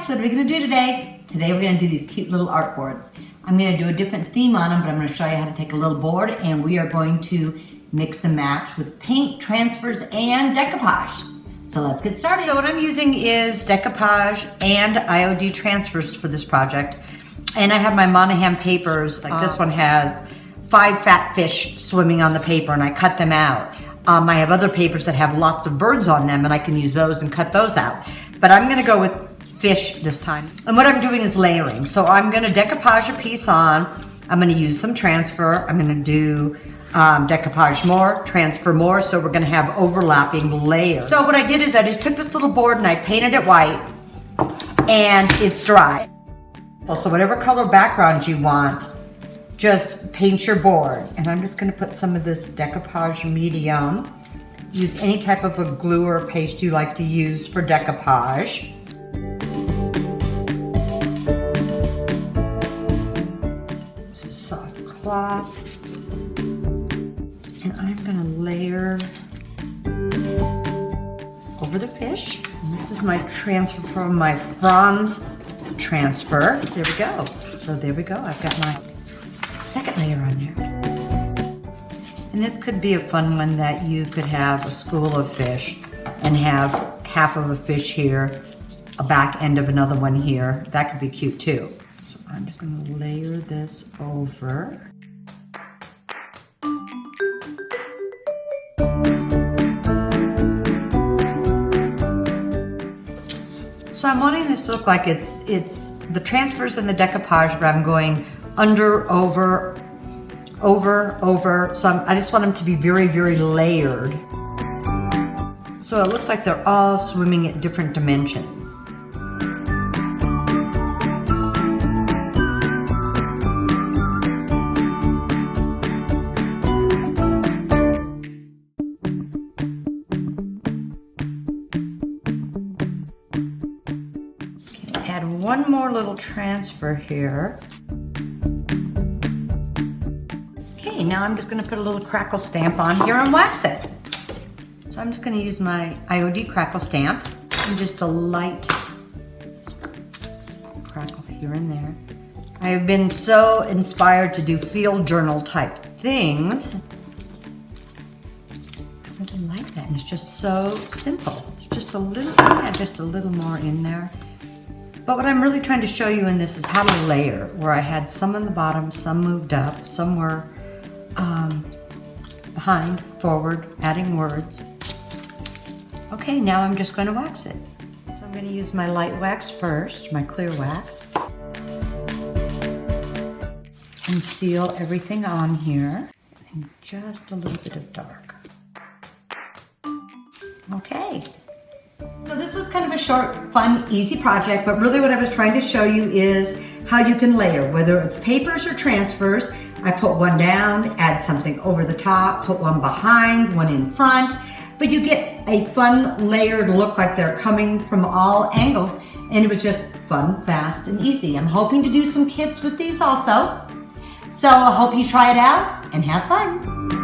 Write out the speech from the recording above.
what are we gonna do today? Today we're gonna do these cute little art boards. I'm gonna do a different theme on them, but I'm gonna show you how to take a little board and we are going to mix and match with paint, transfers, and decoupage. So let's get started. So what I'm using is decoupage and IOD transfers for this project. And I have my Monahan papers, like this one has 5 fat fish swimming on the paper and I cut them out. I have other papers that have lots of birds on them and I can use those and cut those out. But I'm gonna go with fish this time. And what I'm doing is layering. So I'm gonna decoupage a piece on, I'm gonna use some transfer, I'm gonna do decoupage more, transfer more, so we're gonna have overlapping layers. So what I did is I just took this little board and I painted it white and it's dry. So whatever color background you want, just paint your board. And I'm just gonna put some of this decoupage medium. Use any type of a glue or paste you like to use for decoupage. This is soft cloth. And I'm gonna layer over the fish. And this is my transfer from my Franz transfer. There we go. So there we go. I've got my second layer on there. And this could be a fun one that you could have a school of fish and have half of a fish here, a back end of another one here. That could be cute too. So I'm just gonna layer this over. So I'm wanting this to look like it's the transfers and the decoupage, but I'm going under, over. So I just want them to be very, very layered. So it looks like they're all swimming at different dimensions. Add one more little transfer here. Okay, now I'm just gonna put a little crackle stamp on here and wax it. So I'm just gonna use my IOD crackle stamp and just a light crackle here and there. I've been so inspired to do field journal type things. I really like that, and it's just so simple. There's just a little, yeah, just a little more in there. But what I'm really trying to show you in this is how to layer, where I had some on the bottom, some moved up, some were behind, forward, adding words. Okay, now I'm just going to wax it. So I'm going to use my light wax first, my clear wax, and seal everything on here, and just a little bit of dark. Okay. So this was kind of a short, fun, easy project, but really what I was trying to show you is how you can layer, whether it's papers or transfers. I put one down, add something over the top, put one behind, one in front, but you get a fun layered look like they're coming from all angles, and it was just fun, fast, and easy. I'm hoping to do some kits with these also. So I hope you try it out and have fun.